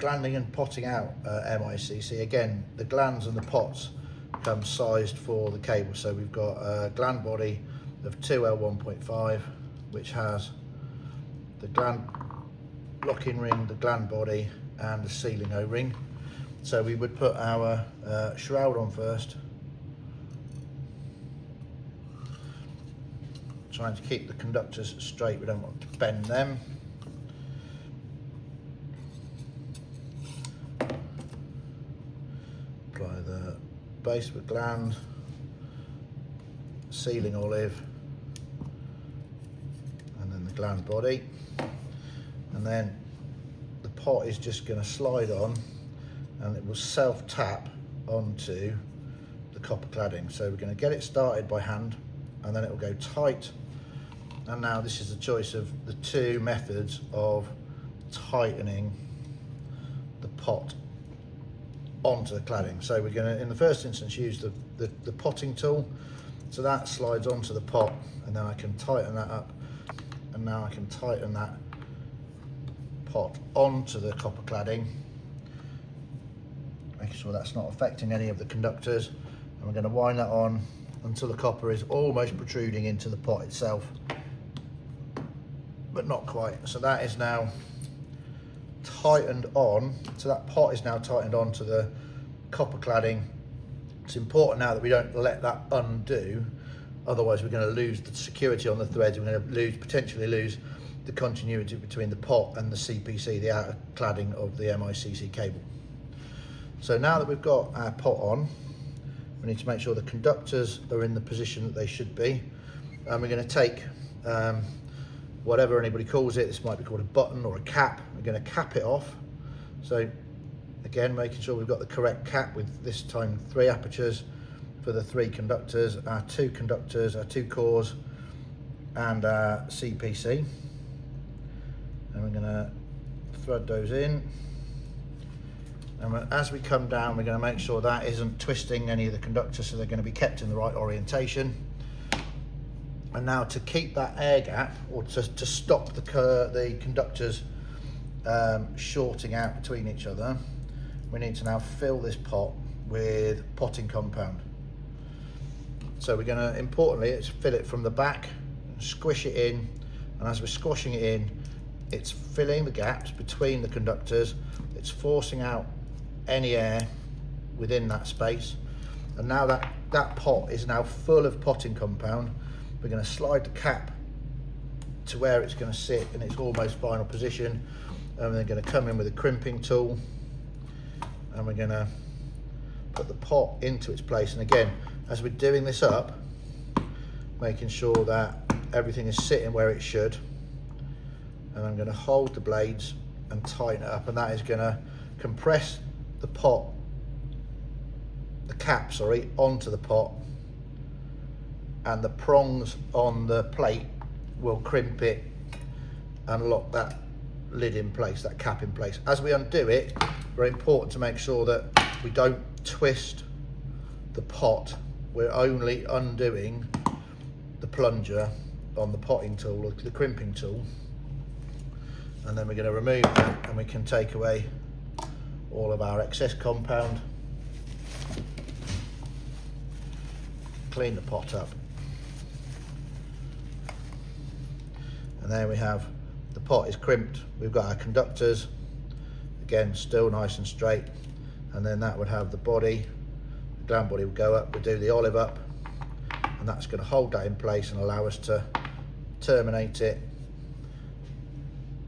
glanding and potting out MICC. Again, the glands and the pots come sized for the cable. So we've got a gland body of 2L1.5, which has the gland locking ring, the gland body, and the sealing O-ring. So we would put our shroud on first, trying to keep the conductors straight. We don't want to bend them. Apply the base with gland, sealing olive, and then the gland body. And then the pot is just going to slide on, and it will self-tap onto the copper cladding. So we're going to get it started by hand, and then it will go tight. And now this is the choice of the two methods of tightening the pot onto the cladding. So we're going to, in the first instance, use the potting tool. So that slides onto the pot, and then I can tighten that up, and now I can tighten that pot onto the copper cladding, making sure that's not affecting any of the conductors. And we're going to wind that on until the copper is almost protruding into the pot itself, but not quite. So that is now tightened on. So that pot is now tightened onto the copper cladding. It's important now that we don't let that undo, otherwise we're going to lose the security on the threads. We're going to potentially lose the continuity between the pot and the CPC, the outer cladding of the MICC cable. So now that we've got our pot on, we need to make sure the conductors are in the position that they should be. And we're going to take whatever anybody calls it, this might be called a button or a cap. We're going to cap it off. So again, making sure we've got the correct cap, with this time 3 apertures for the 3 conductors, our 2 conductors, our 2 cores, and our CPC. And we're going to thread those in. And as we come down, we're going to make sure that isn't twisting any of the conductors, so they're going to be kept in the right orientation. And now to keep that air gap, or to stop the conductors shorting out between each other, we need to now fill this pot with potting compound. So we're going to, importantly, it's fill it from the back, squish it in, and as we're squashing it in, it's filling the gaps between the conductors, it's forcing out any air within that space. And now that pot is now full of potting compound. We're going to slide the cap to where it's going to sit in its almost final position, and we're going to come in with a crimping tool, and we're going to put the pot into its place. And again, as we're doing this up, making sure that everything is sitting where it should, and I'm going to hold the blades and tighten it up, and that is going to compress the pot, the cap, sorry, onto the pot, and the prongs on the plate will crimp it and lock that lid in place, that cap in place. As we undo it, very important to make sure that we don't twist the pot. We're only undoing the plunger on the potting tool, or the crimping tool, and then we're going to remove that, and we can take away all of our excess compound, clean the pot up. And there we have, the pot is crimped. We've got our conductors, again, still nice and straight. And then that would have the body, the gland body would go up, we'll do the olive up, and that's going to hold that in place and allow us to terminate it